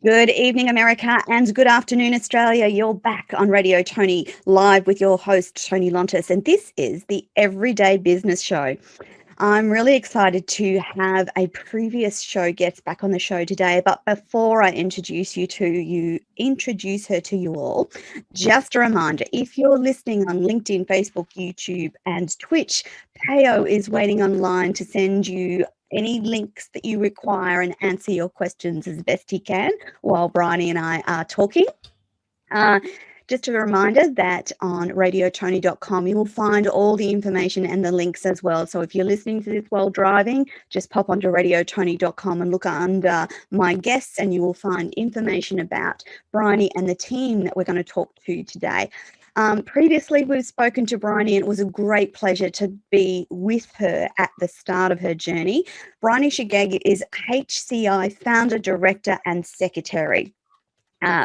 Good evening, America, and good afternoon, Australia. You're back on Radio Toni live with your host, Toni Lontis, and this is the Everyday Business Show. I'm really excited to have a previous show guest back on the show today, but before I introduce her to you all, just a reminder, if you're listening on LinkedIn, Facebook, YouTube, and Twitch, Teo is waiting online to send you any links that you require and answer your questions as best he can while Briony and I are talking. Just a reminder that on radiotoni.com you will find all the information and the links as well. So if you're listening to this while driving, just pop onto radiotoni.com and look under my guests and you will find information about Briony and the team that we're going to talk to today. Previously, we've spoken to Briony, and it was a great pleasure to be with her at the start of her journey. Briony Schadegg is HCI founder, director, and secretary.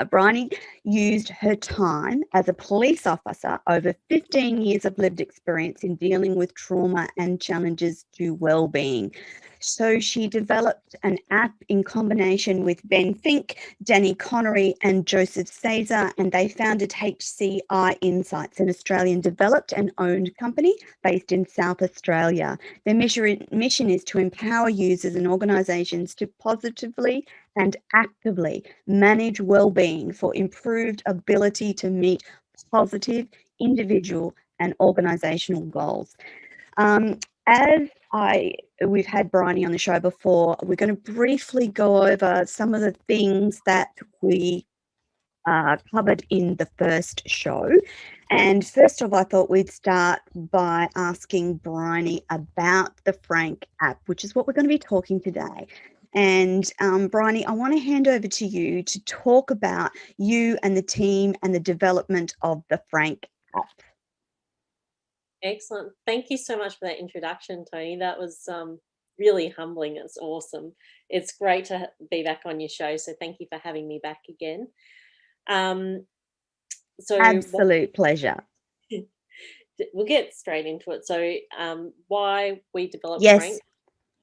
Briony used her time as a police officer, over 15 years of lived experience in dealing with trauma and challenges to wellbeing. So she developed an app in combination with Ben Fink, Danny Connery, and Joseph Cassar, and they founded HCI Insights, an Australian developed and owned company based in South Australia. Their mission is to empower users and organisations to positively and actively manage well-being for improved ability to meet positive individual and organisational goals. We've had Briony on the show before, we're going to briefly go over some of the things that we covered in the first show. And first of all, I thought we'd start by asking Briony about the Frank app, which is what we're going to be talking today. And Briony, I want to hand over to you to talk about you and the team and the development of the Frank app. Excellent. Thank you so much for that introduction, Toni. That was really humbling. It's awesome. It's great to be back on your show. So thank you for having me back again. Absolute pleasure. We'll get straight into it. So why we developed Frank.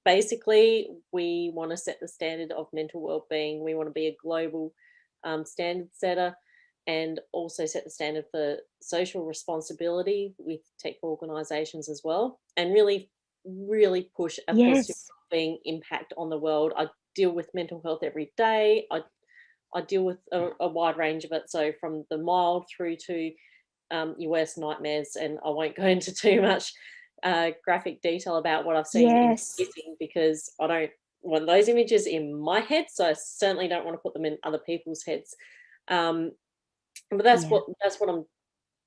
Basically, we want to set the standard of mental well-being. We want to be a global standard setter and also set the standard for social responsibility with tech organisations as well, and really push a positive well-being impact on the world. I deal with mental health every day. I deal with a wide range of it, so from the mild through to your worst nightmares, and I won't go into too much graphic detail about what I've seen in policing, because I don't want those images in my head, so I certainly don't want to put them in other people's heads. But that's what I'm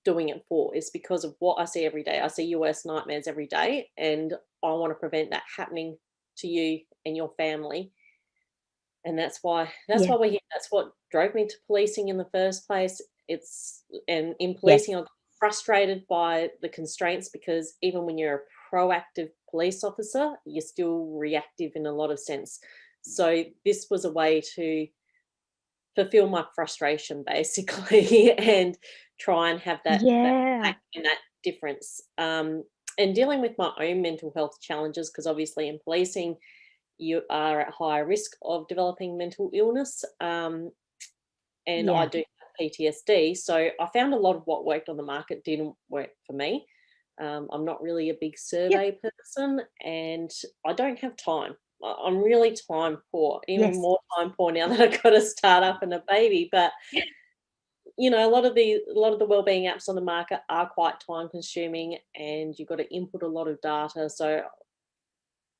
doing it for, is because of what I see every day. I see your worst nightmares every day, and I want to prevent that happening to you and your family. And that's why we're here. That's what drove me to policing in the first place. And in policing, I got frustrated by the constraints, because even when you're a proactive police officer, you're still reactive in a lot of sense. So this was a way to fulfill my frustration, basically, and try and have that difference. And dealing with my own mental health challenges, because obviously in policing, you are at higher risk of developing mental illness. And I do have PTSD. So I found a lot of what worked on the market didn't work for me. I'm not really a big survey person, and I don't have time. I'm really time poor, even more time poor now that I've got a startup and a baby. But you know, a lot of the wellbeing apps on the market are quite time consuming, and you've got to input a lot of data. So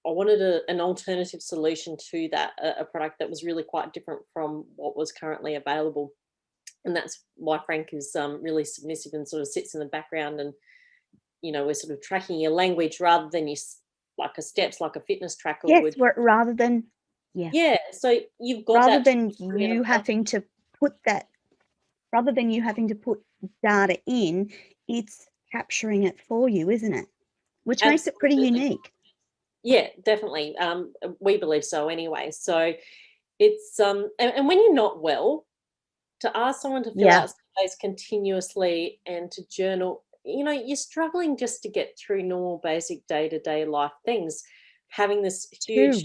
I wanted an alternative solution to that, a product that was really quite different from what was currently available. And that's why Frank is really submissive and sort of sits in the background, and you know, we're sort of tracking your language rather than like a steps, like a fitness tracker would. Rather than so you've got rather than you having to put data in, it's capturing it for you, isn't it? Which makes it pretty unique. Yeah, definitely. We believe so anyway. So it's and when you're not well, to ask someone to fill out surveys continuously and to journal, you know, you're struggling just to get through normal basic day-to-day life things. Having this huge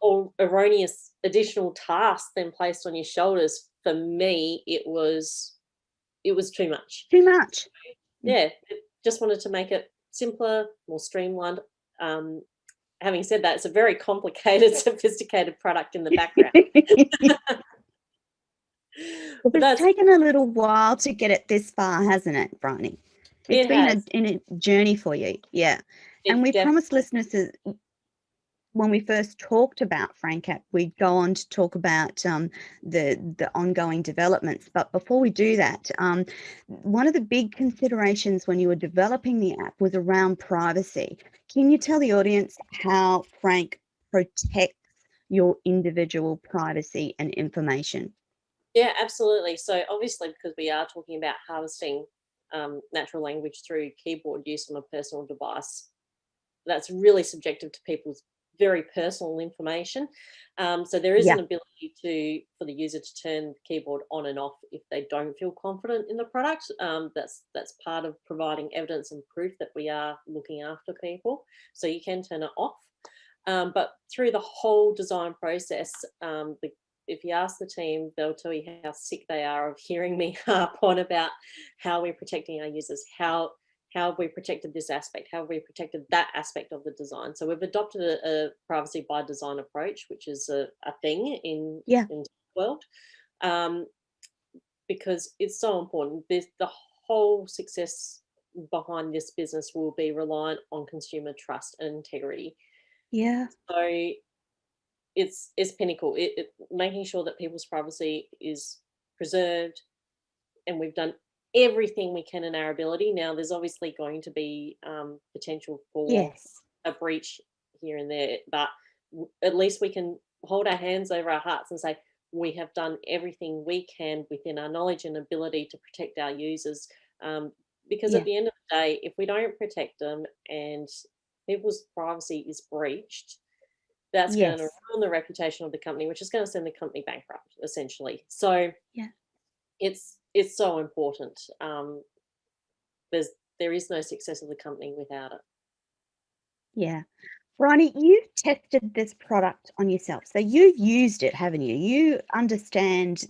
or erroneous additional tasks then placed on your shoulders, for me, it was too much. Too much. Yeah, just wanted to make it simpler, more streamlined. Having said that, it's a very complicated, sophisticated product in the background. It's taken a little while to get it this far, hasn't it, Briony? It's been a journey for you, yeah. And we promised listeners that when we first talked about FRANKapp, we'd go on to talk about the ongoing developments. But before we do that, one of the big considerations when you were developing the app was around privacy. Can you tell the audience how Frank protects your individual privacy and information? Yeah, absolutely. So obviously, because we are talking about harvesting natural language through keyboard use on a personal device, that's really subjective to people's very personal information. So there is an ability for the user to turn the keyboard on and off if they don't feel confident in the product. That's part of providing evidence and proof that we are looking after people. So you can turn it off. But through the whole design process, if you ask the team, they'll tell you how sick they are of hearing me harp on about how we're protecting our users, how have we protected this aspect, how have we protected that aspect of the design. So we've adopted a privacy by design approach, which is a thing in the world, because it's so important. The whole success behind this business will be reliant on consumer trust and integrity. Yeah. So it's pinnacle. Making sure that people's privacy is preserved, and we've done everything we can in our ability. Now, there's obviously going to be potential for a breach here and there, but at least we can hold our hands over our hearts and say we have done everything we can within our knowledge and ability to protect our users. Because at the end of the day, if we don't protect them and people's privacy is breached, that's going to ruin the reputation of the company, which is going to send the company bankrupt, essentially. So it's so important. There is no success of the company without it. Yeah. Briony, you've tested this product on yourself. So you've used it, haven't you? You understand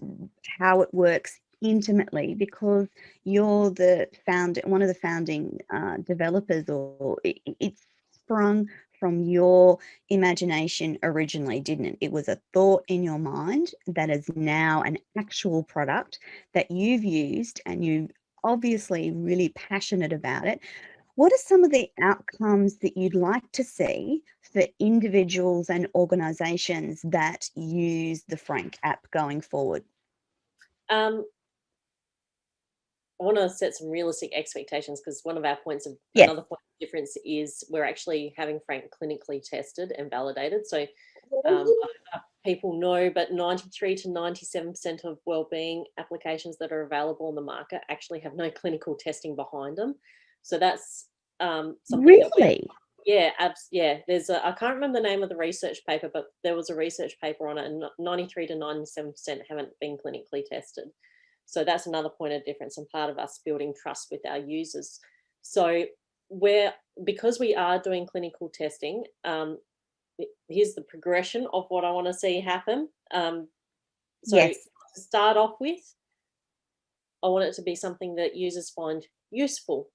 how it works intimately because you're one of the founding developers, or it sprung from your imagination originally, didn't it? It was a thought in your mind that is now an actual product that you've used, and you're obviously really passionate about it. What are some of the outcomes that you'd like to see for individuals and organizations that use the FRANKapp going forward? I want to set some realistic expectations, because one of our another point of difference is we're actually having Frank clinically tested and validated. So people know, but 93 to 97% of wellbeing applications that are available on the market actually have no clinical testing behind them. So that's something really. There's I can't remember the name of the research paper, but there was a research paper on it, and 93 to 97% haven't been clinically tested. So that's another point of difference and part of us building trust with our users. So because we are doing clinical testing, here's the progression of what I want to see happen. To start off with, I want it to be something that users find useful.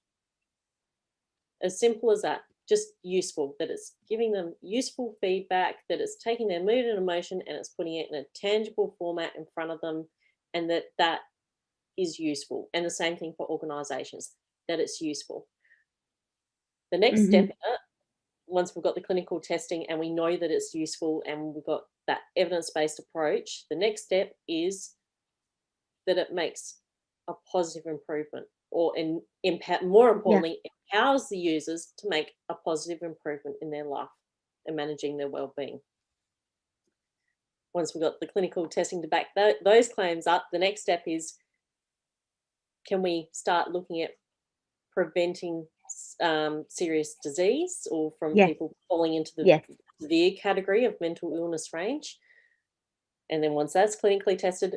As simple as that, just useful, that it's giving them useful feedback, that it's taking their mood and emotion and it's putting it in a tangible format in front of them, and that is useful. And the same thing for organizations, that it's useful. The next step in it, once we've got the clinical testing and we know that it's useful and we've got that evidence-based approach, the next step is that it makes a positive improvement, or more importantly, empowers the users to make a positive improvement in their life and managing their well-being. Once we've got the clinical testing to back those claims up, the next step is, can we start looking at preventing serious disease, or from people falling into the severe category of mental illness range? And then once that's clinically tested,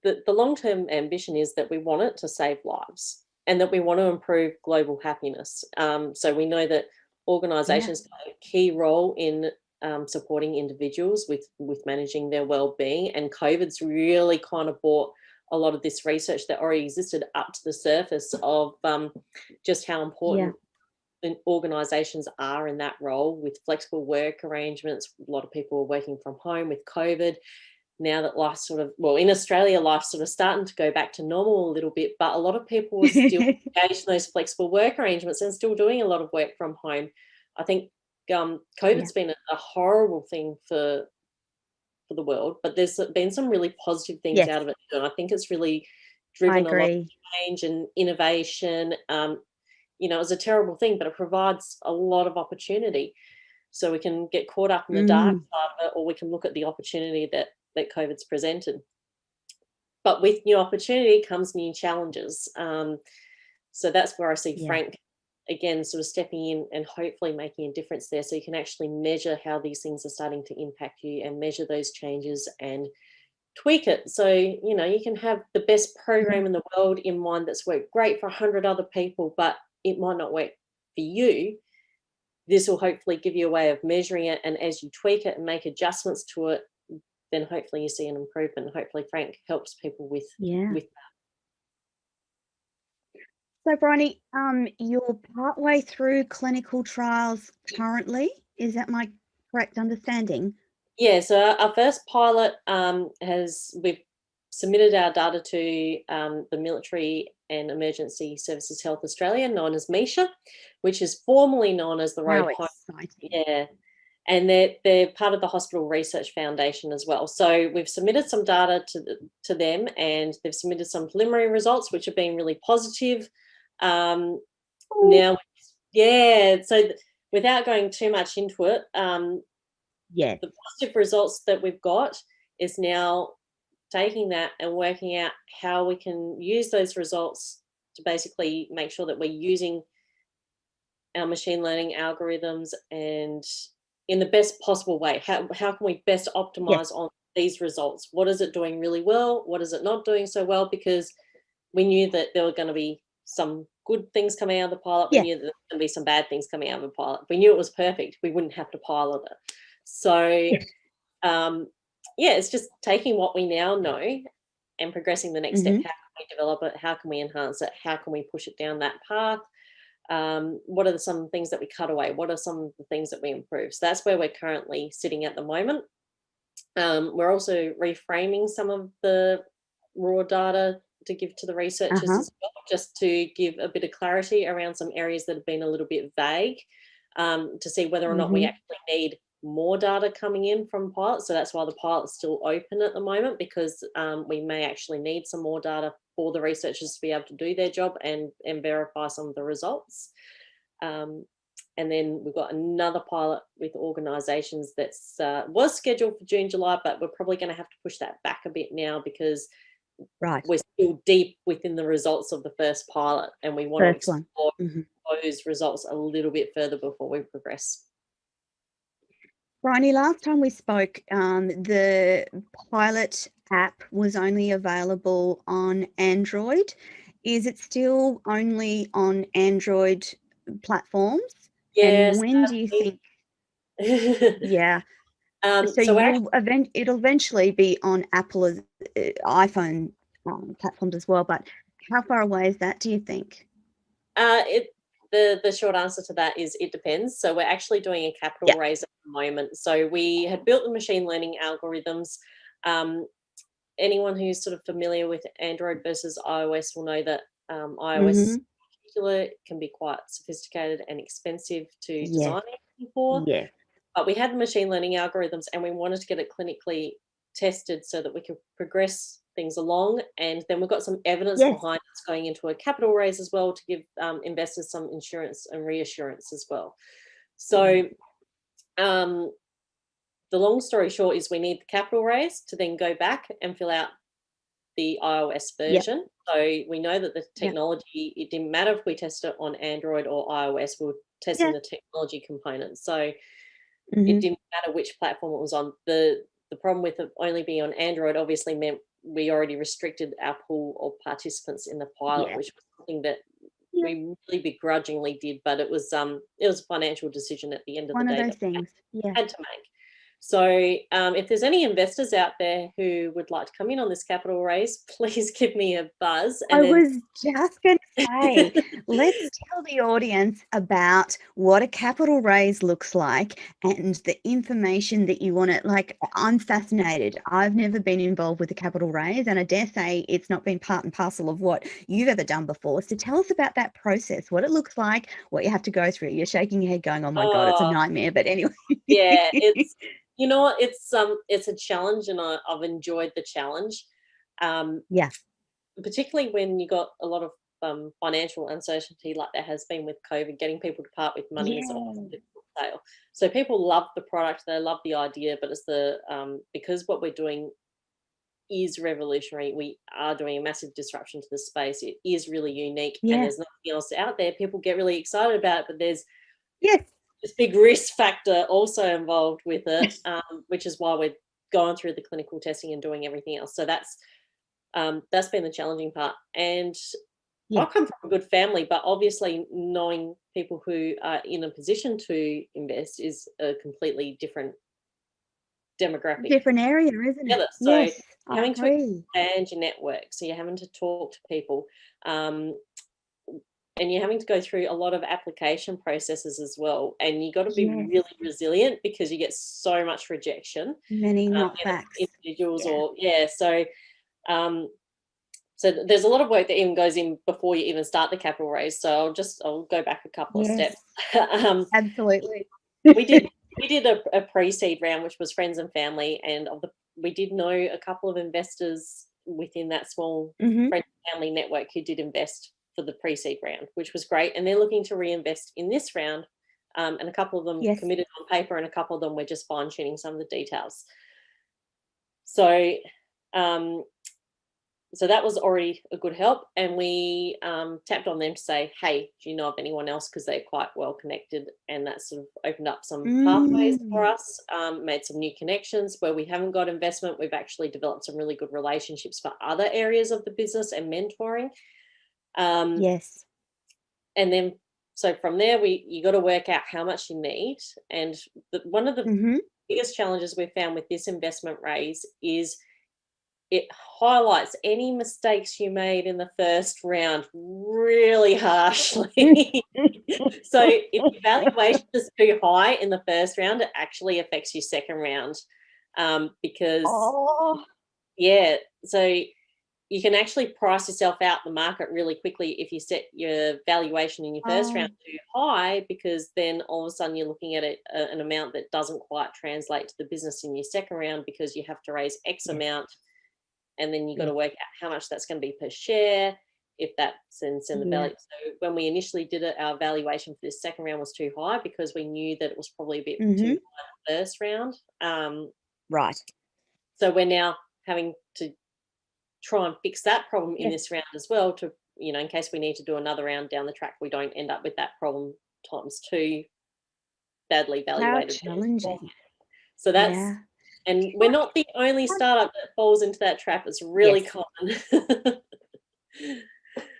the long-term ambition is that we want it to save lives and that we want to improve global happiness. So we know that organizations play a key role in supporting individuals with managing their well-being, and COVID's really kind of brought a lot of this research that already existed up to the surface of just how important organisations are in that role with flexible work arrangements. A lot of people are working from home with COVID. Now that life sort of, well, in Australia, life's sort of starting to go back to normal a little bit, but a lot of people are still engaged in those flexible work arrangements and still doing a lot of work from home. I think COVID's been a horrible thing for the world, but there's been some really positive things out of it, and I think it's really driven a lot of change and innovation. You know, it was a terrible thing, but it provides a lot of opportunity. So we can get caught up in the dark side of it, or we can look at the opportunity that COVID's presented. But with new opportunity comes new challenges. So that's where I see Frank again sort of stepping in and hopefully making a difference there, so you can actually measure how these things are starting to impact you and measure those changes and tweak it. So, you know, you can have the best program in the world in mind that's worked great for 100 other people, but it might not work for you. This will hopefully give you a way of measuring it, and as you tweak it and make adjustments to it, then hopefully you see an improvement. Hopefully Frank helps people with that. So, Briony, you're partway through clinical trials currently. Is that my correct understanding? Yeah, so our first pilot we've submitted our data to the Military and Emergency Services Health Australia, known as MISHA, which is formerly known as the Road Home. Yeah, and they're part of the Hospital Research Foundation as well. So we've submitted some data to them, and they've submitted some preliminary results, which have been really positive. Now, so without going too much into it, the positive results that we've got is now taking that and working out how we can use those results to basically make sure that we're using our machine learning algorithms and in the best possible way. How can we best optimize on these results? What is it doing really well? What is it not doing so well? Because we knew that there were going to be some good things coming out of the pilot. We knew that there were going to be some bad things coming out of the pilot. We knew it was perfect. We wouldn't have to pilot it. So, it's just taking what we now know and progressing the next step. How can we develop it? How can we enhance it? How can we push it down that path? What are some things that we cut away? What are some of the things that we improve? So that's where we're currently sitting at the moment. We're also reframing some of the raw data to give to the researchers as well, just to give a bit of clarity around some areas that have been a little bit vague, to see whether or not we actually need more data coming in from pilots. So that's why the pilot's still open at the moment, because we may actually need some more data for the researchers to be able to do their job and verify some of the results. And then we've got another pilot with organisations that's was scheduled for June, July, but we're probably going to have to push that back a bit now, because we're still deep within the results of the first pilot, and we want to explore those results a little bit further before we progress. Briony, last time we spoke, the pilot app was only available on Android. Is it still only on Android platforms? Yes. And when do you think? So it'll eventually be on Apple's iPhone platforms as well. But how far away is that, do you think? The short answer to that is it depends. So we're actually doing a capital raise at the moment. So we had built the machine learning algorithms. Anyone who's sort of familiar with Android versus iOS will know that iOS in particular can be quite sophisticated and expensive to design for. But we had the machine learning algorithms, and we wanted to get it clinically tested so that we could progress things along, and then we've got some evidence behind it's going into a capital raise as well, to give investors some insurance and reassurance as well. So the long story short is we need the capital raise to then go back and fill out the iOS version. So we know that the technology, it didn't matter if we tested it on Android or iOS, we were testing the technology components. So it didn't matter which platform it was on. The problem with it only being on Android obviously meant we already restricted our pool of participants in the pilot, which was something that we really begrudgingly did, but it was a financial decision at the end of the One of day those that we things. Yeah. had to make. So if there's any investors out there who would like to come in on this capital raise, please give me a buzz. I was just going to say, let's tell the audience about what a capital raise looks like and the information that you want to, like, I'm fascinated. I've never been involved with a capital raise, and I dare say it's not been part and parcel of what you've ever done before. So tell us about that process, what it looks like, what you have to go through. You're shaking your head going, oh my God, it's a nightmare. But anyway. Yeah, it's, it's a challenge, and I've enjoyed the challenge. Yeah. Particularly when you got a lot of financial uncertainty like there has been with COVID, getting people to part with money is often a difficult sale. So people love the product, they love the idea, but it's because what we're doing is revolutionary. We are doing a massive disruption to the space. It is really unique, and there's nothing else out there. People get really excited about it, but there's this big risk factor also involved with it, which is why we're going through the clinical testing and doing everything else. So that's been the challenging part. And I come from a good family, but obviously knowing people who are in a position to invest is a completely different demographic. Different area, isn't it? So Yes, I having to agree. expand your network. So you're having to talk to people. And you're having to go through a lot of application processes as well. And you got to be really resilient because you get so much rejection. Many knockbacks. Individuals so there's a lot of work that even goes in before you even start the capital raise. So I'll go back a couple of steps. Absolutely. we did a pre-seed round, which was friends and family, and we did know a couple of investors within that small friend and family network who did invest for the pre-seed round, which was great. And they're looking to reinvest in this round. And a couple of them committed on paper, and a couple of them we're just fine-tuning some of the details. So so that was already a good help, and we tapped on them to say, hey, do you know of anyone else, because they're quite well connected, and that sort of opened up some pathways for us, made some new connections. Where we haven't got investment, we've actually developed some really good relationships for other areas of the business and mentoring. And then so from there you got to work out how much you need, and one of the biggest challenges we've found with this investment raise is it highlights any mistakes you made in the first round really harshly. So if your valuation is too high in the first round, it actually affects your second round, because so you can actually price yourself out the market really quickly if you set your valuation in your first round too high, because then all of a sudden you're looking at it an amount that doesn't quite translate to the business in your second round, because you have to raise X amount. And then you've got to work out how much that's going to be per share, if that's in the value. So when we initially did it, our valuation for this second round was too high, because we knew that it was probably a bit too high in the first round. So we're now having to try and fix that problem in this round as well, to, in case we need to do another round down the track, we don't end up with that problem times two, badly valuated. How challenging. So that's... And we're not the only startup that falls into that trap. It's really common.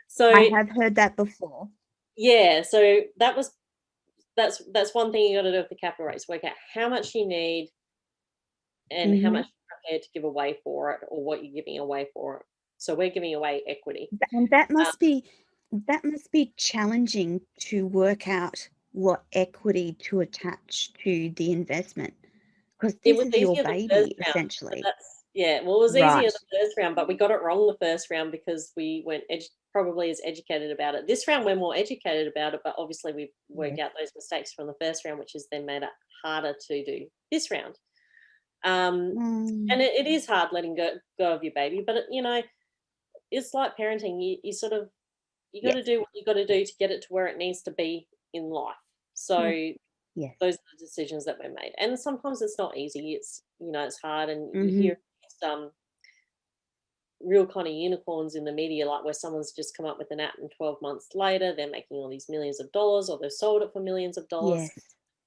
So I have heard that before. Yeah, so that's one thing you got to do with the capital raise. Work out how much you need and how much you're prepared to give away for it, or what you're giving away for it. So we're giving away equity. And that must be challenging to work out what equity to attach to the investment. Because this is your baby, essentially. It was easier the first round, but we got it wrong the first round because we weren't probably as educated about it. This round we're more educated about it, but obviously we've worked out those mistakes from the first round, which has then made it harder to do this round. And it is hard letting go of your baby, but it's like parenting. You sort of got to do what you got to do to get it to where it needs to be in life. So. Those are the decisions that were made, and sometimes it's not easy. It's it's hard, and you hear some real kind of unicorns in the media, like where someone's just come up with an app and 12 months later they're making all these millions of dollars, or they've sold it for millions of dollars.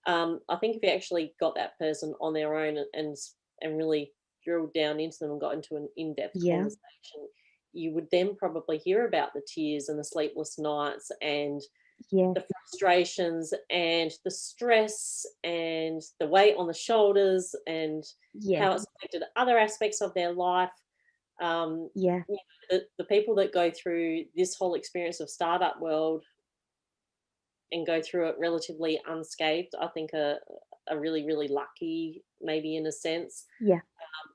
I think if you actually got that person on their own and really drilled down into them and got into an in-depth conversation, you would then probably hear about the tears and the sleepless nights and Yeah. the frustrations and the stress and the weight on the shoulders and Yeah. how it's affected other aspects of their life. Yeah. You know, the people that go through this whole experience of startup world and go through it relatively unscathed, I think are really, really lucky, maybe in a sense. Yeah.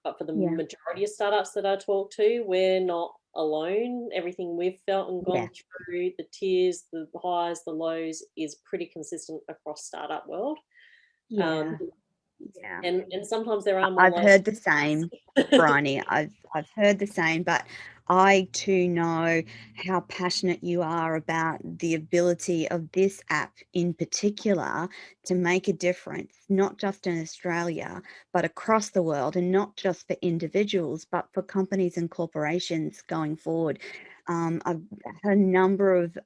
But for the Yeah. majority of startups that I talk to, we're not alone. Everything we've felt and Yeah. gone through, the tears, the highs, the lows, is pretty consistent across startup world. Yeah. Yeah. And sometimes there are more I've lows. heard the same, Bryony. I've heard the same, but I too know how passionate you are about the ability of this app in particular to make a difference, not just in Australia, but across the world, and not just for individuals, but for companies and corporations going forward. I've had a number of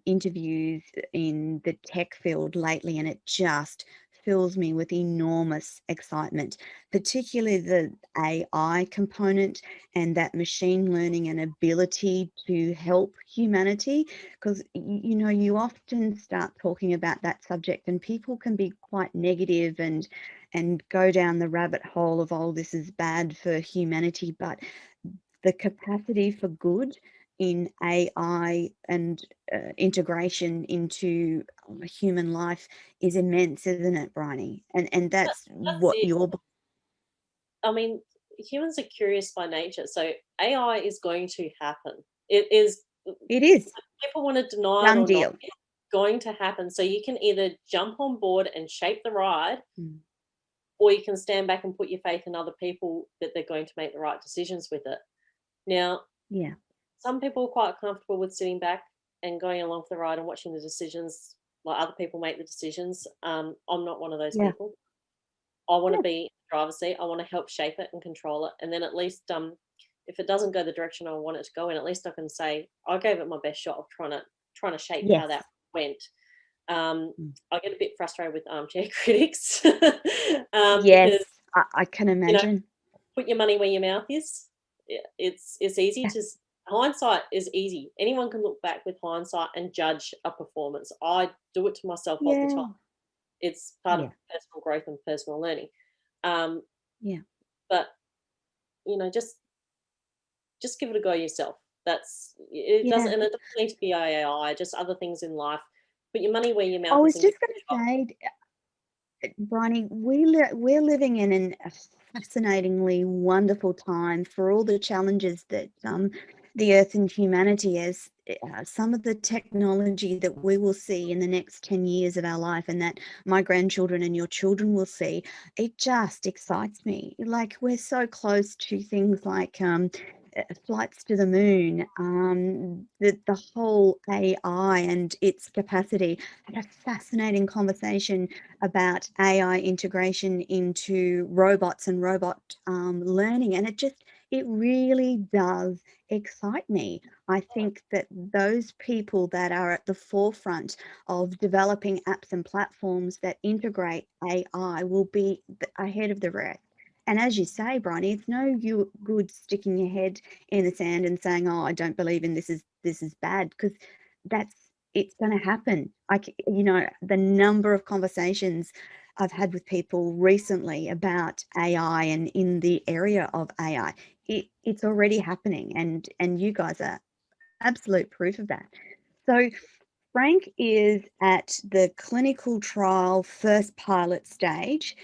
interviews in the tech field lately, and it just fills me with enormous excitement, particularly the AI component and that machine learning and ability to help humanity. Because, you know, you often start talking about that subject and people can be quite negative and go down the rabbit hole of, oh, this is bad for humanity. But the capacity for good in AI and integration into human life is immense, isn't it, Bryony? And that's That's what it. you're. I mean, humans are curious by nature, so AI is going to happen. It is. It is People want to deny it done or not. deal. It's going to happen. So you can either jump on board and shape the ride, Mm. or you can stand back and put your faith in other people that they're going to make the right decisions with it. Now, Yeah, some people are quite comfortable with sitting back and going along for the ride and watching the decisions, like other people make the decisions. I'm not one of those yeah, people. I want to yeah, be in the driver's seat. I want to help shape it and control it. And then at least, if it doesn't go the direction I want it to go in, at least I can say I gave it my best shot of trying to shape how yes, that went. mm, I get a bit frustrated with armchair critics yes. because I can you know imagine. put your money where your mouth is. It's easy Yeah, to hindsight is easy. Anyone can look back with hindsight and judge a performance. I do it to myself all the time. yeah, It's part of yeah, personal growth and personal learning. Um, yeah, but just give it a go yourself. That's it. yeah. Doesn't and it doesn't need to be AI. Just other things in life. Put your money where your I mouth is was and give just it going a shot. to say, Bronnie, we're living in a fascinatingly wonderful time for all the challenges that the Earth and humanity has. Some of the technology that we will see in the next 10 years of our life, and that my grandchildren and your children will see, it just excites me. Like, we're so close to things like flights to the moon, the whole AI and its capacity. I had a fascinating conversation about AI integration into robots and robot learning. And it really does excite me. I think that those people that are at the forefront of developing apps and platforms that integrate AI will be ahead of the rest. And as you say, Bronnie, it's no good sticking your head in the sand and saying, "Oh, I don't believe in this is bad," because that's it's going to happen. You know, the number of conversations I've had with people recently about AI and in the area of AI, it's already happening, and you guys are absolute proof of that. So Frank is at the clinical trial first pilot stage.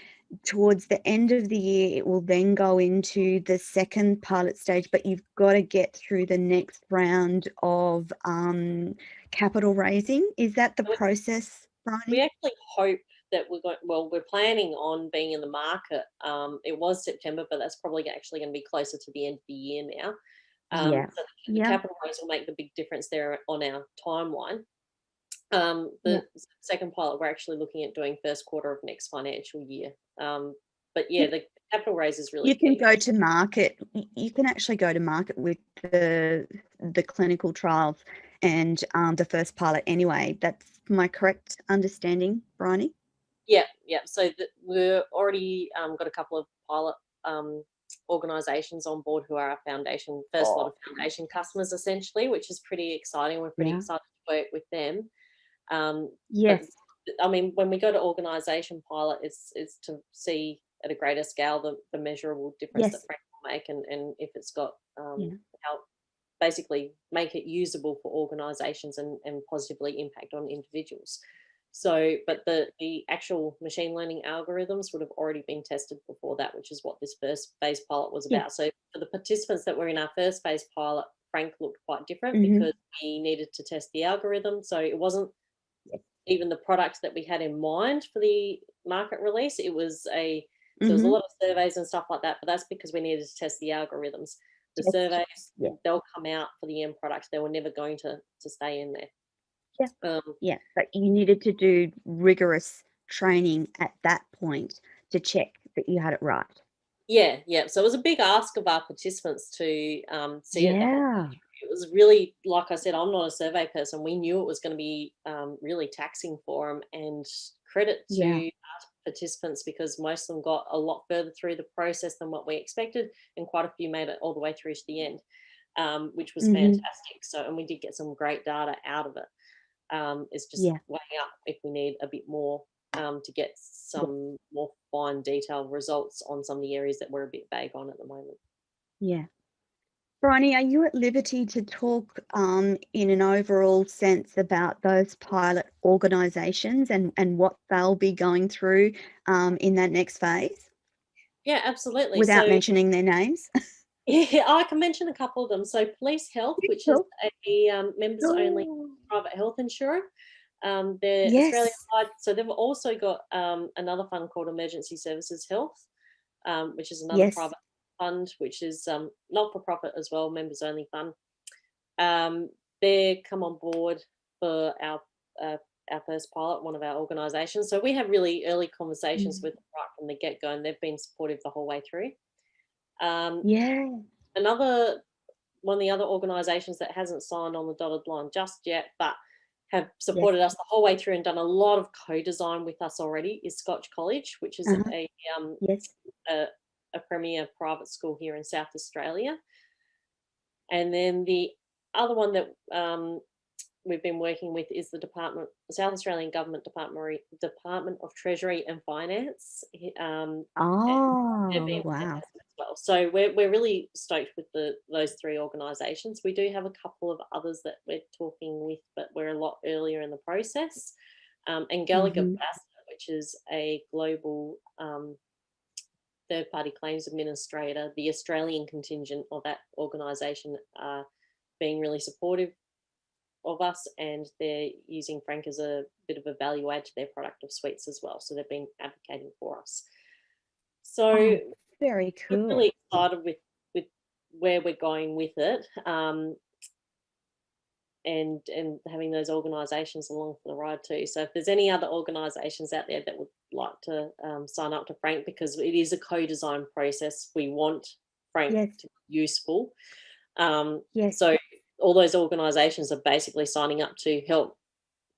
Towards the end of the year, it will then go into the second pilot stage, but you've got to get through the next round of capital raising. Is that the process, We Bryony? actually hope that we're planning on being in the market. It was September, but that's probably actually going to be closer to the end of the year now. Yeah. So the Yeah. capital raise will make the big difference there on our timeline. Yeah. The second pilot, we're actually looking at doing first quarter of next financial year. But yeah, Yeah. the capital raise is really You can key. go to market. You can actually go to market with the clinical trials and the first pilot anyway. That's my correct understanding, Bryony? Yeah, yeah. So we're already got a couple of pilot organisations on board who are our first lot of foundation customers, essentially, which is pretty exciting. We're pretty excited to work with them. Yes. But, I mean, when we go to organisation pilot, it's to see at a greater scale the measurable difference that Frank will make, and if it's got how basically make it usable for organisations and positively impact on individuals. So, but the actual machine learning algorithms would have already been tested before that, which is what this first phase pilot was about. So for the participants that were in our first phase pilot, Frank looked quite different because we needed to test the algorithm. So it wasn't even the product that we had in mind for the market release. It was so there was a lot of surveys and stuff like that, but that's because we needed to test the algorithms. The surveys, they'll come out for the end product. They were never going to stay in there. But you needed to do rigorous training at that point to check that you had it right. So it was a big ask of our participants to see it. It was really, like I said, I'm not a survey person. We knew it was going to be really taxing for them, and credit to our participants, because most of them got a lot further through the process than what we expected, and quite a few made it all the way through to the end, which was fantastic. So, and we did get some great data out of it. It's just weighing up if we need a bit more to get some more fine detailed results on some of the areas that we're a bit vague on at the moment. Briony, are you at liberty to talk in an overall sense about those pilot organisations and what they'll be going through in that next phase? Yeah, absolutely. Without mentioning their names? Yeah, I can mention a couple of them. So Police Health, which is a members-only private health insurer. They're Australia-wide. So they've also got another fund called Emergency Services Health, which is another private fund, which is not-for-profit as well, members-only fund. They come on board for our first pilot, one of our organisations. So we have really early conversations with them right from the get-go, and they've been supportive the whole way through. Another one of the other organisations that hasn't signed on the dotted line just yet, but have supported us the whole way through and done a lot of co-design with us already, is Scotch College, which is a premier private school here in South Australia. And then the other one that we've been working with is the South Australian Government Department of Treasury and Finance. Wow. As well. So we're really stoked with those three organisations. We do have a couple of others that we're talking with, but we're a lot earlier in the process. And Gallagher Bassett, which is a global third-party claims administrator, the Australian contingent of that organisation, being really supportive of us, and they're using Frank as a bit of a value add to their product of suites as well. So they've been advocating for us. So very cool. We're really excited with where we're going with it, and having those organisations along for the ride too. So if there's any other organisations out there that would like to sign up to Frank, because it is a co-design process, we want Frank to be useful. So all those organisations are basically signing up to help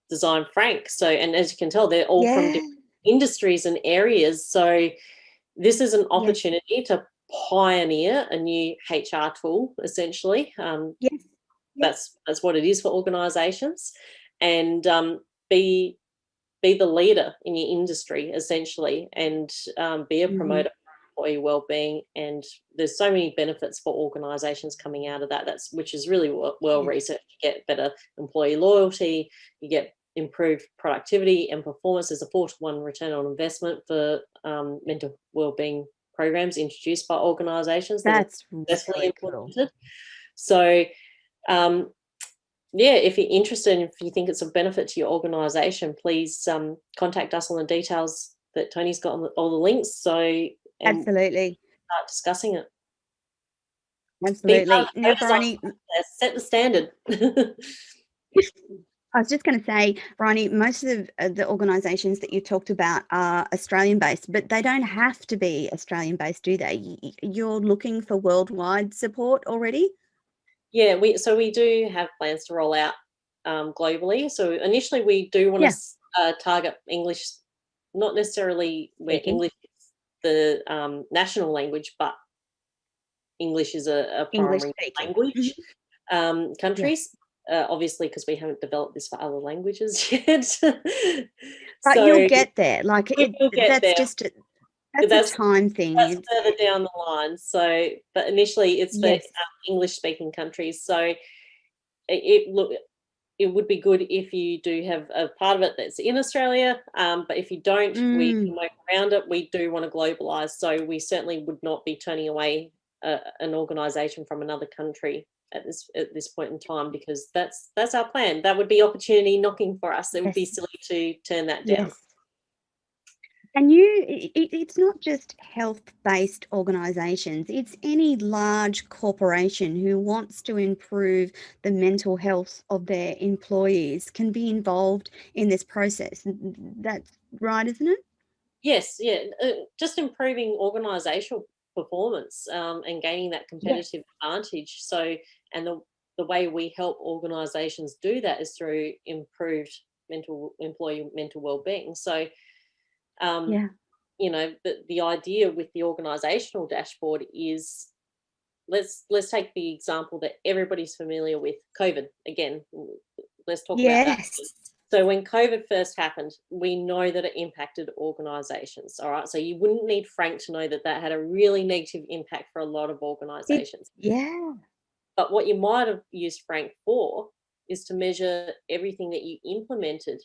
design Frank. So, and as you can tell, they're all from different industries and areas. So this is an opportunity to pioneer a new HR tool, essentially. That's what it is for organisations, and be the leader in your industry, essentially, and be a promoter for employee wellbeing. And there's so many benefits for organisations coming out of that. Which is really well researched. You get better employee loyalty, you get improved productivity and performance. There's a 4-to-1 return on investment for mental wellbeing programs introduced by organisations. That's really cool. So, if you're interested, if you think it's of benefit to your organisation, please contact us on the details that Toni's got on all the links. So absolutely, start discussing it. Absolutely. Now, Briony, set the standard. I was just going to say, Briony, most of the organisations that you talked about are Australian-based, but they don't have to be Australian-based, do they? You're looking for worldwide support already? Yeah, we do have plans to roll out globally. So initially we do want to target English, not necessarily where English is the national language, but English is a English primary speaking. language Yeah. countries. Obviously, because we haven't developed this for other languages yet. But you'll So get there. Like we will get that's there. just that's a That's time thing. that's further down the line. So, but initially, it's for Yes. English-speaking countries. So, it would be good if you do have a part of it that's in Australia, but if you don't, we can work around it. We do want to globalise, so we certainly would not be turning away an organisation from another country at this point in time, because that's our plan. That would be opportunity knocking for us. It would be silly to turn that down. Yes. And it's not just health-based organisations, it's any large corporation who wants to improve the mental health of their employees can be involved in this process. That's right, isn't it? Yes, yeah, just improving organisational performance and gaining that competitive advantage. So, and the way we help organisations do that is through improved employee mental well-being. So, Yeah. you know, the idea with the organisational dashboard is, let's take the example that everybody's familiar with, COVID. Again, let's talk about that. Yes. So when COVID first happened, we know that it impacted organisations. All right, so you wouldn't need Frank to know that that had a really negative impact for a lot of organisations. Yeah. But what you might have used Frank for is to measure everything that you implemented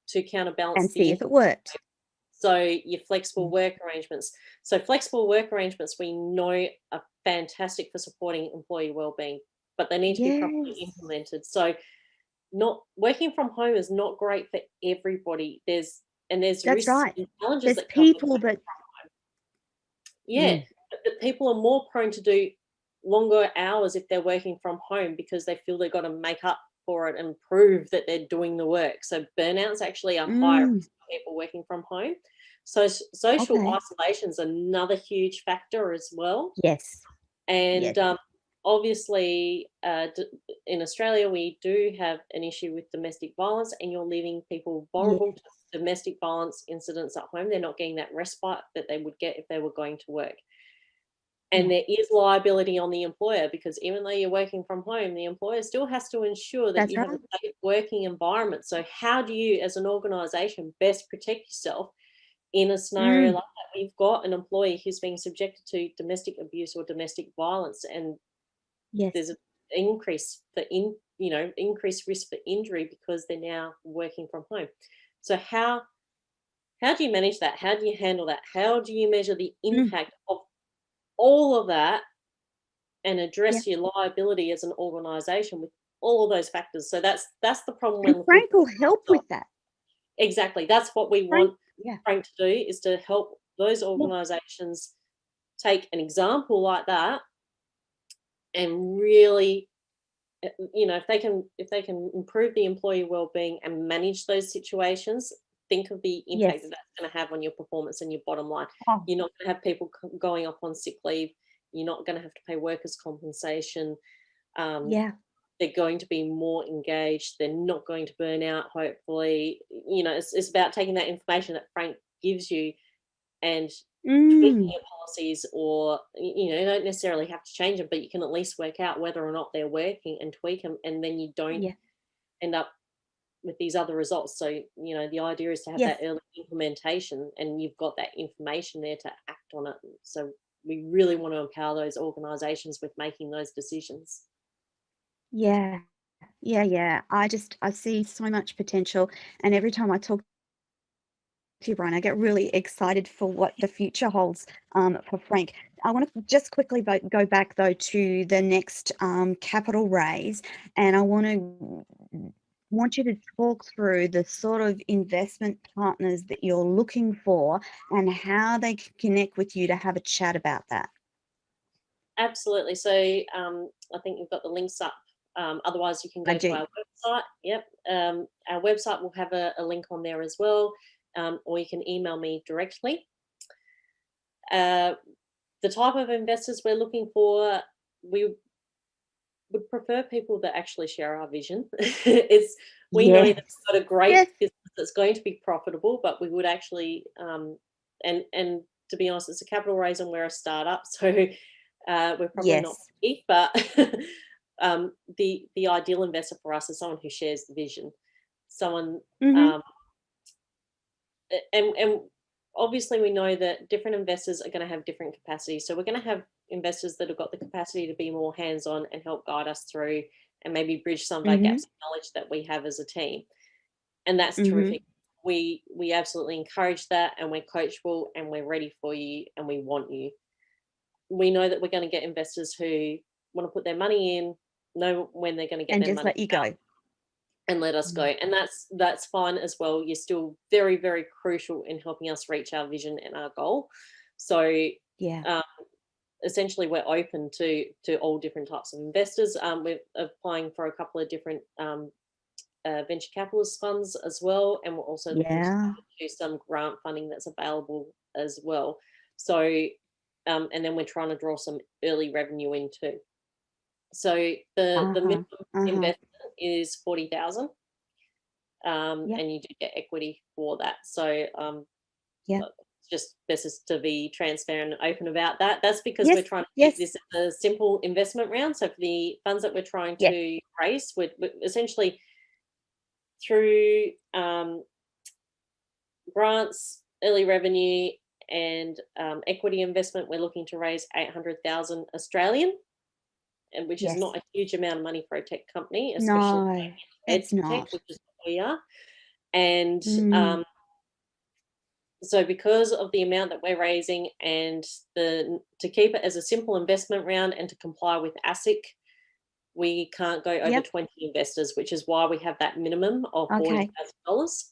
to counterbalance And see the if it worked. So your flexible work arrangements. So flexible work arrangements we know are fantastic for supporting employee wellbeing, but they need to be properly Yes. implemented. So not working from home is not great for everybody. There's That's risks right. and challenges There's that come with people working that from home. Yeah, but people are more prone to do longer hours if they're working from home because they feel they've got to make up for it and prove that they're doing the work. So burnouts actually are higher risk for people working from home. So social okay. isolation is another huge factor as well. Yes. And Yes. obviously, in Australia, we do have an issue with domestic violence, and you're leaving people vulnerable to domestic violence incidents at home. They're not getting that respite that they would get if they were going to work. And there is liability on the employer, because even though you're working from home, the employer still has to ensure that That's you have right. a safe working environment. So how do you, as an organisation, best protect yourself in a scenario like that? We've got an employee who's being subjected to domestic abuse or domestic violence, and Yes. there's an increased risk for injury because they're now working from home. So how do you manage that? How do you handle that? How do you measure the impact of all of that and Yeah. address your liability as an organisation with all of those factors? So that's the problem we're And looking Frank will for. help with that. Exactly. That's what we Frank, want yeah. Frank to do, is to help those Yeah. organisations take an example like that and really, if they can improve the employee well-being and manage those situations, think of the impact that Yes. that's going to have on your performance and your bottom line. Oh, You're not going to have people going off on sick leave. You're not going to have to pay workers' compensation. Um, yeah. they're going to be more engaged. They're not going to burn out, hopefully. It's about taking that information that Frank gives you and tweaking Mm. your policies, or you don't necessarily have to change them, but you can at least work out whether or not they're working and tweak them, and then you don't Yeah. end up with these other results. So the idea is to have Yes. that early implementation, and you've got that information there to act on it. So we really want to empower those organizations with making those decisions. Yeah. Yeah, yeah. I see so much potential, and every time I talk to you, Brian, I get really excited for what the future holds for Frank. I want to just quickly go back though to the next capital raise, and I want you to talk through the sort of investment partners that you're looking for and how they can connect with you to have a chat about that. Absolutely. So I think you've got the links up. Otherwise, you can I go to do. our website. Yep. Our website will have a link on there as well, or you can email me directly. The type of investors we're looking for, we would prefer people that actually share our vision. We know that Yes. we've got a great Yes. business that's going to be profitable, but we would actually, and to be honest, it's a capital raise and we're a startup, so We're probably not big, but the ideal investor for us is someone who shares the vision, someone, and obviously we know that different investors are going to have different capacities. So we're going to have investors that have got the capacity to be more hands-on and help guide us through and maybe bridge some of our gaps of knowledge that we have as a team. And that's terrific. We absolutely encourage that, and we're coachable, and we're ready for you, and we want you. We know that we're going to get investors who want to put their money in, know when they're going to get and their just money let you go. And let us go. And that's fine as well. You're still very, very crucial in helping us reach our vision and our goal. So essentially we're open to all different types of investors. We're applying for a couple of different venture capitalist funds as well, and we're also looking to do some grant funding that's available as well. So and then we're trying to draw some early revenue in too. So the minimum investment is 40,000, and you do get equity for that. So just best is to be transparent and open about that. That's because we're trying to keep this a simple investment round. So for the funds that we're trying to raise, we're essentially through grants, early revenue, and equity investment, we're looking to raise 800,000 Australian, and which is not a huge amount of money for a tech company, especially it's tech, not. which is what we are. And so because of the amount that we're raising, and to keep it as a simple investment round and to comply with ASIC, we can't go over 20 investors, which is why we have that minimum of $40,000.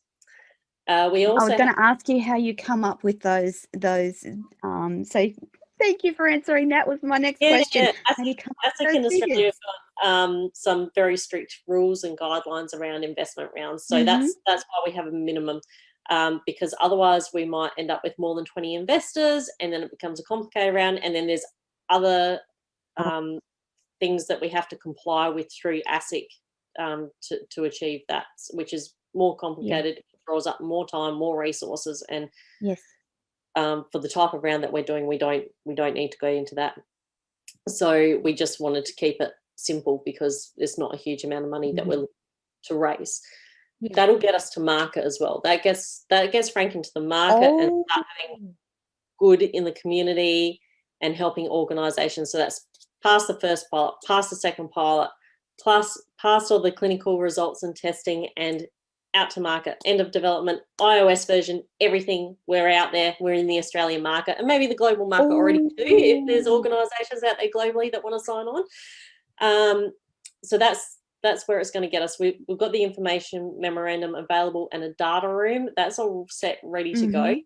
We also I was going to ask you how you come up with those. So thank you for answering. That was my next question. ASIC in Australia has got some very strict rules and guidelines around investment rounds. So that's why we have a minimum, because otherwise we might end up with more than 20 investors, and then it becomes a complicated round. And then there's other things that we have to comply with through ASIC to achieve that, which is more complicated. It draws up more time, more resources, and for the type of round that we're doing, we don't need to go into that. So we just wanted to keep it simple because there's not a huge amount of money that we're looking to raise. That'll get us to market as well. That gets Frank into the market and start having good in the community and helping organisations. So that's past the first pilot, past the second pilot, plus past all the clinical results and testing, and out to market, end of development, iOS version, everything. We're out there. We're in the Australian market, and maybe the global market already too, if there's organisations out there globally that want to sign on. So that's where it's going to get us. We've got the information memorandum available and a data room. That's all set, ready to go.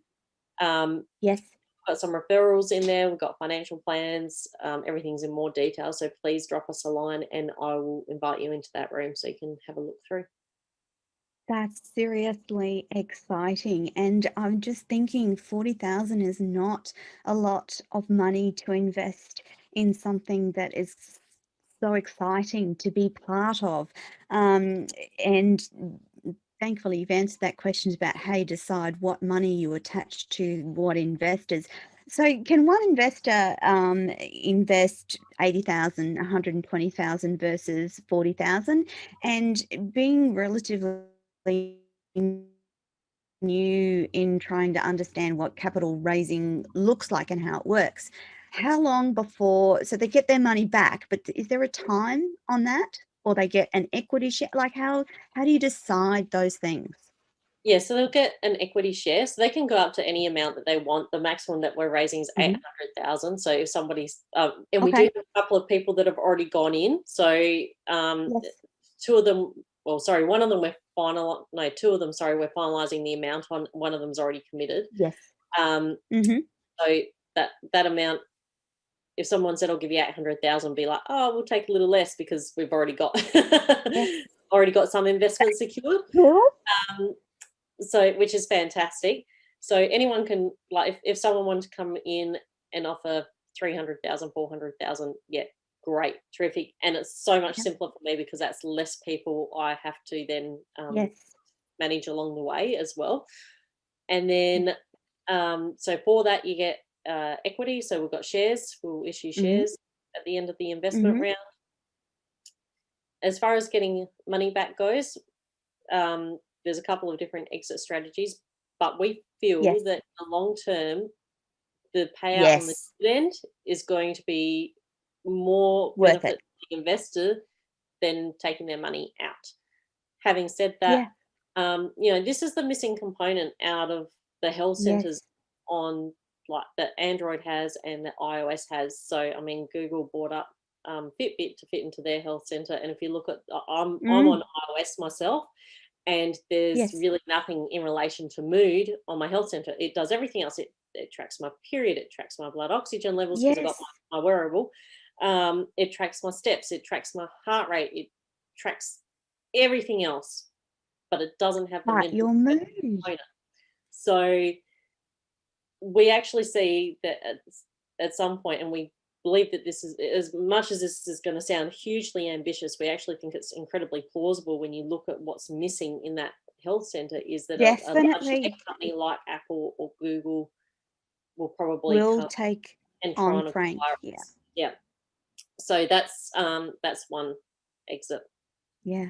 Got some referrals in there. We've got financial plans. Everything's in more detail. So please drop us a line, and I will invite you into that room so you can have a look through. That's seriously exciting. And I'm just thinking 40,000 is not a lot of money to invest in something that is so exciting to be part of. And thankfully, you've answered that question about how you decide what money you attach to what investors. So can one investor invest 80,000, 120,000 versus 40,000? And being relatively new in trying to understand what capital raising looks like and how it works, how long before, so they get their money back, but is there a time on that, or they get an equity share? Like how do you decide those things? Yeah, so they'll get an equity share, so they can go up to any amount that they want. The maximum that we're raising is 800,000. So if somebody's, and we do have a couple of people that have already gone in. So two of them, one of them two of them, we're finalising the amount on. One of them's already committed. So that amount, if someone said, I'll give you 800,000, be like, oh, we'll take a little less because we've already got some investment secured. So, which is fantastic. So anyone can, like, if someone wanted to come in and offer 300,000, 400,000, great, terrific. And it's so much simpler for me because that's less people I have to then manage along the way as well. And then, so for that, you get equity. So we've got shares. We'll issue Mm-hmm. shares at the end of the investment round. As far as getting money back goes, there's a couple of different exit strategies, but we feel that in the long term, the payout on the dividend is going to be more benefit to the investor than taking their money out. Having said that, this is the missing component out of the health centers on like that Android has and that iOS has. So I mean, Google bought up Fitbit to fit into their health center, and if you look at, I'm on iOS myself, and there's really nothing in relation to mood on my health center. It does everything else. It tracks my period, it tracks my blood oxygen levels because I've got my wearable. It tracks my steps, it tracks my heart rate, it tracks everything else, but it doesn't have the mental component. So we actually see that at some point, and we believe that this is, as much as this is going to sound hugely ambitious, we actually think it's incredibly plausible when you look at what's missing in that health center, is that a large tech company like Apple or Google will probably come take and try and Frank. acquire us. Yeah. So that's one exit. Yeah.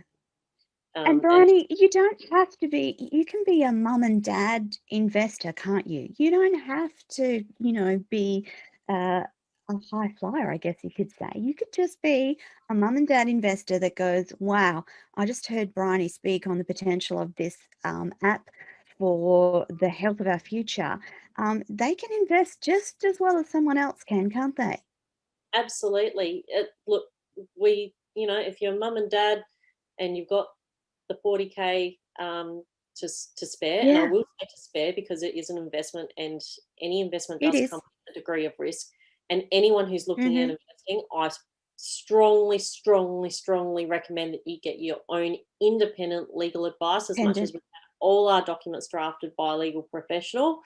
And Briony, you don't have to be, you can be a mum and dad investor, can't you? You don't have to, be a high flyer, I guess you could say. You could just be a mum and dad investor that goes, wow, I just heard Briony speak on the potential of this app for the health of our future. They can invest just as well as someone else can, can't they? Absolutely. Look, if you're a mum and dad and you've got the 40K to spare, and I will say to spare because it is an investment, and any investment does come with a degree of risk. And anyone who's looking at investing, I strongly, strongly, strongly recommend that you get your own independent legal advice. As much as we have all our documents drafted by a legal professional,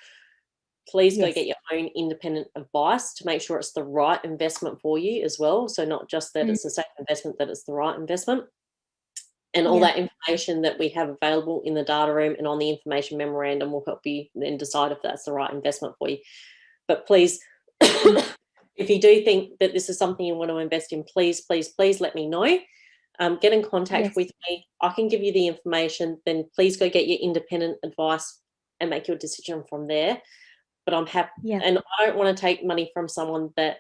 please go get your own independent advice to make sure it's the right investment for you as well. So not just that it's a safe investment, that it's the right investment. And all that information that we have available in the data room and on the information memorandum will help you then decide if that's the right investment for you. But please, if you do think that this is something you want to invest in, please, please, please let me know. Get in contact with me. I can give you the information. Then please go get your independent advice and make your decision from there. But I'm happy, and I don't want to take money from someone that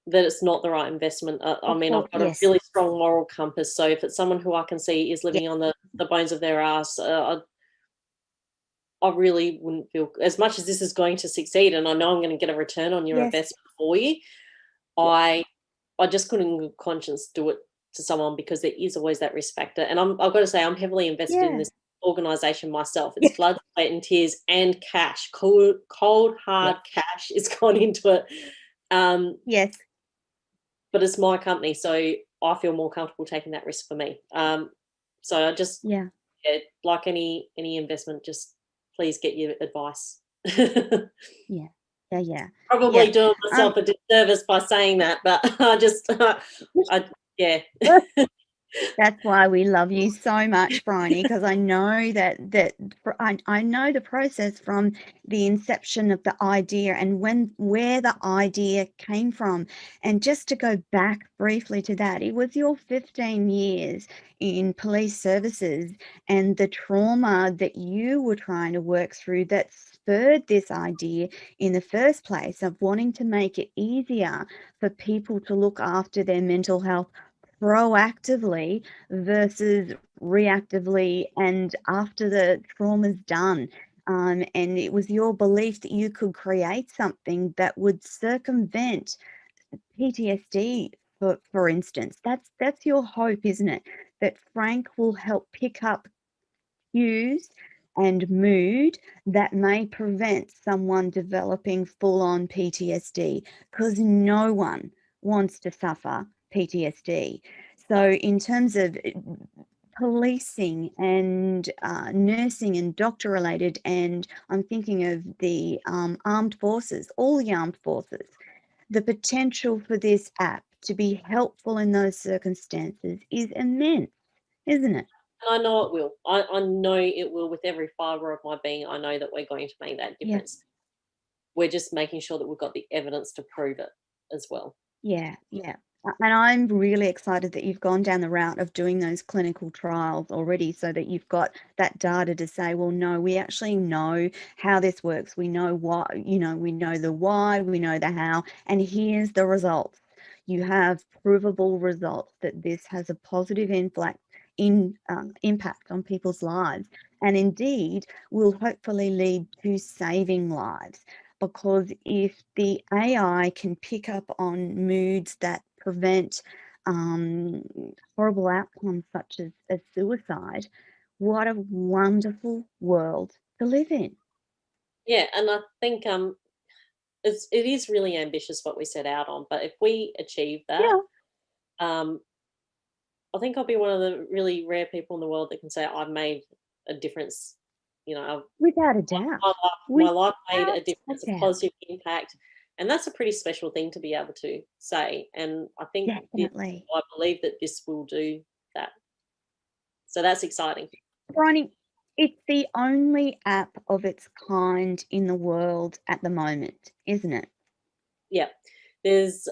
it's not the right investment. I mean, I've got a really strong moral compass. So if it's someone who I can see is living on the bones of their ass, I really wouldn't feel, as much as this is going to succeed and I know I'm going to get a return on your investment for you, I just couldn't in good conscience do it to someone, because there is always that risk factor. And I've got to say, I'm heavily invested in this organisation myself. It's blood, sweat and tears and cash, cold hard cash is gone into it. But it's my company, so I feel more comfortable taking that risk for me. So I just, like any investment, just please get your advice. Probably doing myself a disservice by saying that, but That's why we love you so much, Briony, because I know that I know the process from the inception of the idea and where the idea came from. And just to go back briefly to that, it was your 15 years in police services and the trauma that you were trying to work through that spurred this idea in the first place of wanting to make it easier for people to look after their mental health proactively versus reactively and after the trauma's done. And it was your belief that you could create something that would circumvent PTSD, for instance. That's your hope, isn't it? That Frank will help pick up cues and mood that may prevent someone developing full-on PTSD, because no one wants to suffer PTSD. So in terms of policing and nursing and doctor related, and I'm thinking of the armed forces, all the armed forces, the potential for this app to be helpful in those circumstances is immense, isn't it? I know it will. I know it will with every fibre of my being. I know that we're going to make that difference. we're just making sure that we've got the evidence to prove it as well. Yeah. And I'm really excited that you've gone down the route of doing those clinical trials already, so that you've got that data to say, well, no, we actually know how this works. We know what, we know the why, we know the how, and here's the results. You have provable results that this has a positive impact on people's lives, and indeed will hopefully lead to saving lives. Because if the AI can pick up on moods that prevent horrible outcomes such as suicide, what a wonderful world to live in. Yeah, and I think it is really ambitious what we set out on, but if we achieve that, Yeah. I think I'll be one of the really rare people in the world that can say I've made a difference. Without a doubt. My life made Without a difference, a a doubt. positive impact, and that's a pretty special thing to be able to say. And I think Definitely. I believe that this will do that. So that's exciting. Briony, it's the only app of its kind in the world at the moment, isn't it? Yeah, there's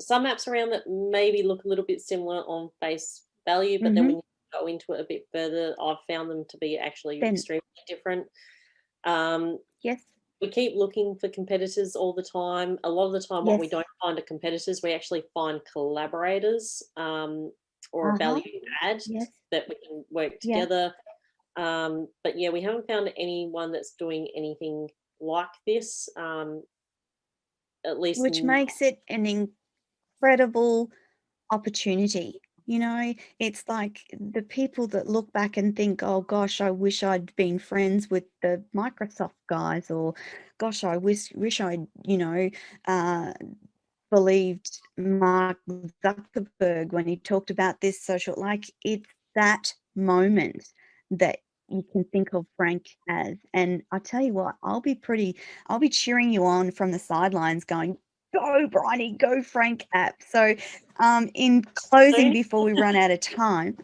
some apps around that maybe look a little bit similar on face value, but then when you go into it a bit further, I've found them to be actually extremely different. Yes. We keep looking for competitors all the time. A lot of the time, what we Yes. don't find are competitors, we actually find collaborators, or a value add Yes. that we can work Yeah. together. But yeah, we haven't found anyone that's doing anything like this, at least Which makes it an incredible opportunity. It's like the people that look back and think, oh gosh, I wish I'd been friends with the Microsoft guys, or gosh, I wish I'd, uh, believed Mark Zuckerberg when he talked about this social. Like, it's that moment that you can think of Frank as. And I tell you what, I'll be cheering you on from the sidelines going, go Briony, go FRANKapp. So in closing, before we run out of time,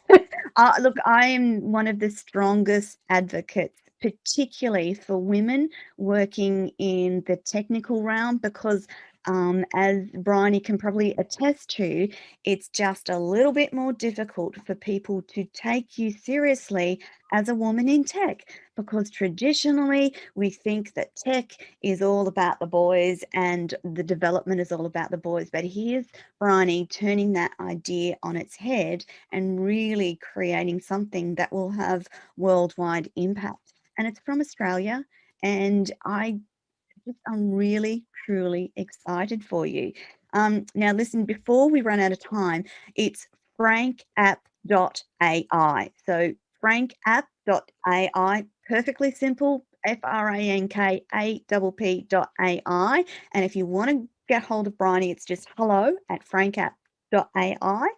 look, I am one of the strongest advocates, particularly for women working in the technical realm, because as Briony can probably attest to, it's just a little bit more difficult for people to take you seriously as a woman in tech, because traditionally we think that tech is all about the boys and the development is all about the boys. But here's Briony turning that idea on its head and really creating something that will have worldwide impact. And it's from Australia, and I'm really, truly excited for you. Now, listen, before we run out of time, it's frankapp.ai. So frankapp.ai, perfectly simple, FRANKAPP.ai. And if you want to get hold of Briony, it's just hello@frankapp.ai.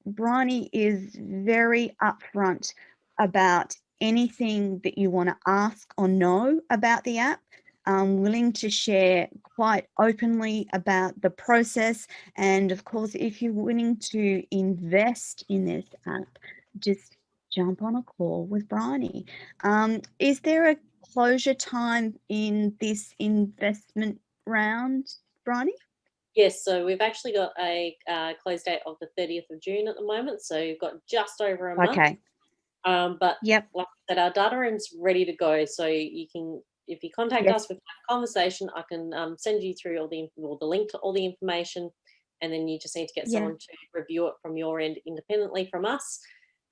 Briony is very upfront about anything that you want to ask or know about the app. Willing to share quite openly about the process. And of course, if you're willing to invest in this app, just jump on a call with Briony. Is there a closure time in this investment round, Briony? Yes, so we've actually got a close date of the 30th of June at the moment, so you've got just over a month. Okay. But Yep. like I said, our data room's ready to go, so you can, if you contact us with a conversation, I can send you through all the link to all the information, and then you just need to get someone to review it from your end independently from us,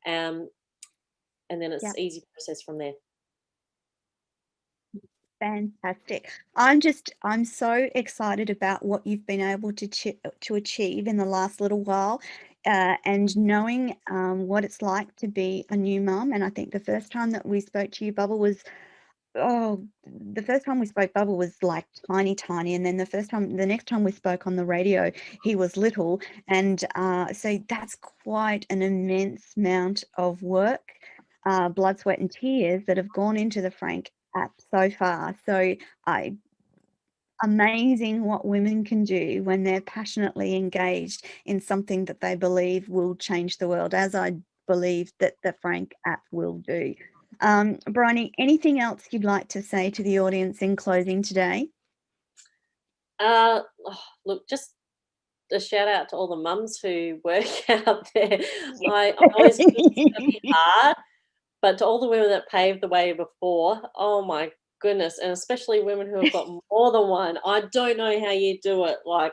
and then it's easy process from there. Fantastic. I'm so excited about what you've been able to achieve in the last little while, and knowing what it's like to be a new mum. And I think the first time that we spoke to you, Bubble, was the first time we spoke, Bubble was like tiny, and then the next time we spoke on the radio, he was little. And so that's quite an immense amount of work, blood, sweat, and tears that have gone into the FRANKapp so far. So amazing what women can do when they're passionately engaged in something that they believe will change the world, as I believe that the FRANKapp will do. Briony, anything else you'd like to say to the audience in closing today? Look, just a shout out to all the mums who work out there. I always feel it's gonna be hard, but to all the women that paved the way before, oh my goodness, and especially women who have got more than one, I don't know how you do it. Like,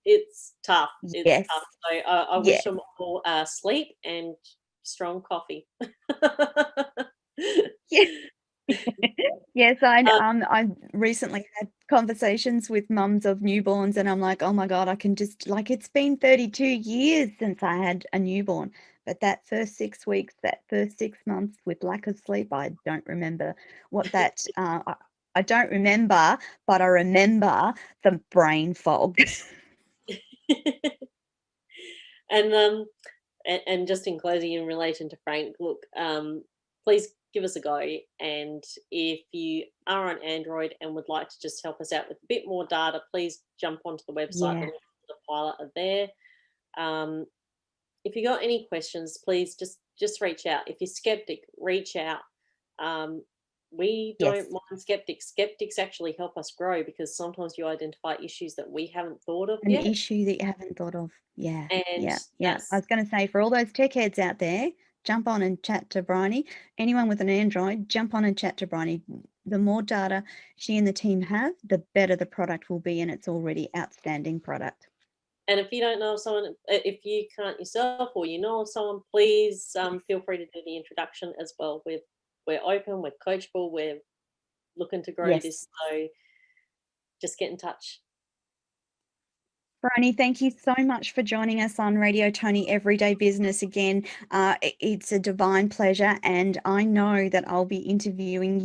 it's tough. It's Yes. tough. So I wish them all sleep and strong coffee. Yes, I recently had conversations with mums of newborns, and I'm like, oh my God, I can just, like, it's been 32 years since I had a newborn. But that first 6 weeks, that first 6 months with lack of sleep, I don't remember what that, I don't remember, but I remember the brain fog. And just in closing, in relation to Frank, look, please give us a go. And if you are on Android and would like to just help us out with a bit more data, please jump onto the website. Yeah. The pilot are there. If you got any questions, please just reach out. If you're skeptic, reach out. We don't mind skeptics. Skeptics actually help us grow, because sometimes you identify issues that we haven't thought of yet. An issue that you haven't thought of. Yeah. And yeah. I was going to say, for all those tech heads out there, jump on and chat to Briony. Anyone with an Android, jump on and chat to Briony. The more data she and the team have, the better the product will be, and it's already outstanding product. And if you don't know of someone, if you can't yourself or you know of someone, please feel free to do the introduction as well. We're open, we're coachable, we're looking to grow this. So just get in touch. Briony, thank you so much for joining us on Radio Toni Everyday Business again. It's a divine pleasure, and I know that I'll be interviewing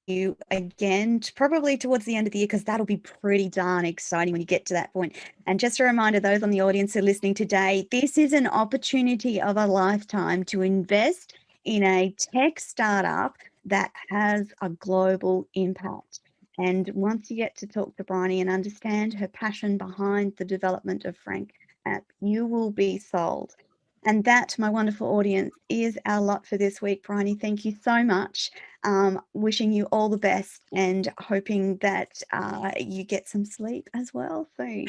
you again, probably towards the end of the year, because that'll be pretty darn exciting when you get to that point. And just a reminder, those on the audience who are listening today, this is an opportunity of a lifetime to invest in a tech startup that has a global impact. And once you get to talk to Briony and understand her passion behind the development of FRANKapp, you will be sold. And that, my wonderful audience, is our lot for this week. Briony, thank you so much. Wishing you all the best, and hoping that you get some sleep as well soon.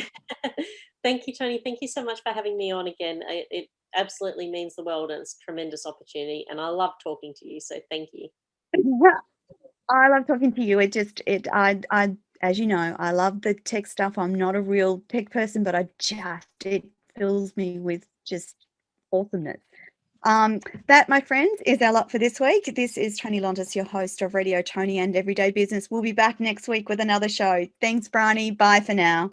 Thank you, Toni. Thank you so much for having me on again. It absolutely means the world, and it's a tremendous opportunity. And I love talking to you. So thank you. I love talking to you. I, as you know, I love the tech stuff. I'm not a real tech person, but it fills me with just awesomeness. That, my friends, is our lot for this week. This is Toni Lontis, your host of Radio Toni and Everyday Business. We'll be back next week with another show. Thanks, Briony. Bye for now.